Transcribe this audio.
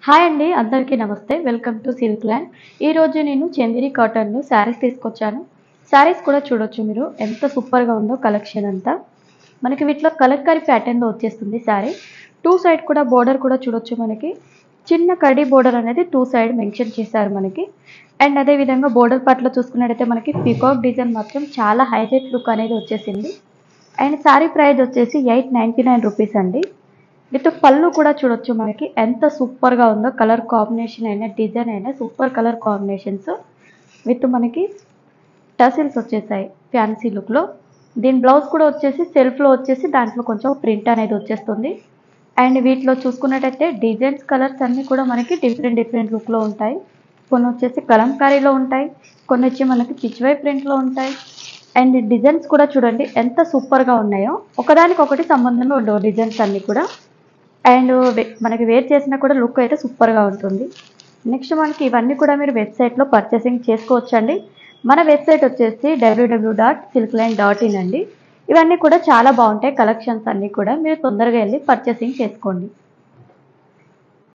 Hi అండి. అందరికీ నమస్తే. Welcome to silk land. ఈరోజు నేను చందేరి కాటన్‌లో శారీస్ తీసుకొచ్చాను. శారీస్ కూడా చూడొచ్చు మీరు. ఎంత సూపర్‌గా ఉందో కలెక్షన్ అంతా. మనకి వీటిలో కలంకారీ ప్యాటర్న్‌లో వచ్చేస్తుంది శారీ. 2 సైడ్ కూడా బోర్డర్ కూడా చూడొచ్చు మనకి. చిన్న కడ్డీ బోర్డర్ అనేది 2 సైడ్ మెన్షన్ చేశారు మనకి. అండ్ అదే విధంగా బోర్డర్ పార్ట్‌లో చూసుకున్నట్టయితే మనకి పీకాక్ డిజైన్ మాత్రం చాలా హైలైట్ లుక్ అనేది వచ్చేసింది. అండ్ శారీ ప్రైస్ వచ్చేసి రూ. 899 అండి. విత్ పళ్ళు కూడా చూడొచ్చు మనకి ఎంత సూపర్‌గా ఉందో. కలర్ కాంబినేషన్ అయినా, డిజైన్ అయినా సూపర్ కలర్ కాంబినేషన్స్ విత్ మనకి టసిల్స్ వచ్చేసాయి ఫ్యాన్సీ లుక్‌లో. దీని బ్లౌజ్ కూడా వచ్చేసి సెల్ఫ్‌లో వచ్చేసి దాంట్లో కొంచెం ప్రింట్ అనేది వచ్చేస్తుంది. అండ్ వీటిలో చూసుకున్నట్టయితే డిజైన్స్, కలర్స్ అన్నీ కూడా మనకి డిఫరెంట్ డిఫరెంట్ లుక్‌లో ఉంటాయి. కొన్ని వచ్చేసి కలంకారీలో ఉంటాయి. కొన్ని వచ్చి మనకి పిచ్‌వై ప్రింట్‌లో ఉంటాయి. అండ్ డిజైన్స్ కూడా చూడండి ఎంత సూపర్‌గా ఉన్నాయో. ఒకదానికొకటి సంబంధం ఉండవు డిజైన్స్ అన్నీ కూడా. అండ్ మనకి వేర్ చేసినా కూడా లుక్ అయితే సూపర్‌గా ఉంటుంది. నెక్స్ట్ మనకి ఇవన్నీ కూడా మీరు వెబ్‌సైట్‌లో పర్చేసింగ్ చేసుకోవచ్చండి. మన వెబ్‌సైట్ వచ్చేసి www.silkline.in అండి. ఇవన్నీ కూడా చాలా బాగుంటాయి కలెక్షన్స్ అన్నీ కూడా. మీరు తొందరగా ఎళ్లి పర్చేసింగ్ చేసుకోండి.